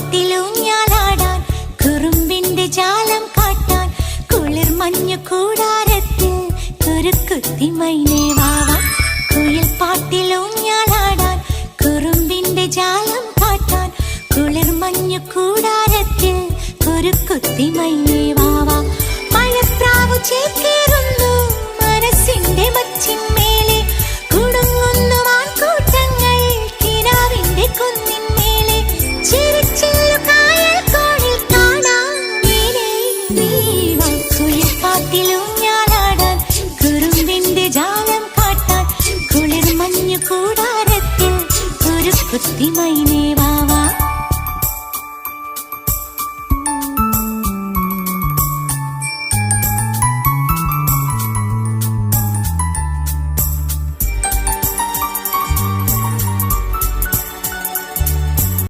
പാട്ടിലൂഞ്ഞാലാടാൻ കുറുമ്പിന്റെ ജാലം കാട്ടാൻ കുളിർ മഞ്ഞു കൂടാരത്തിൽ കുരുക്കുത്തി മൈനേ വാവാ. കുയിൽ പാട്ടിലൂഞ്ഞാലാടാൻ കുറുമ്പിന്റെ ജാലം കാട്ടാൻ കുളിർ മഞ്ഞു കൂടാരത്തിൽ കുരുക്കുത്തി മൈനേ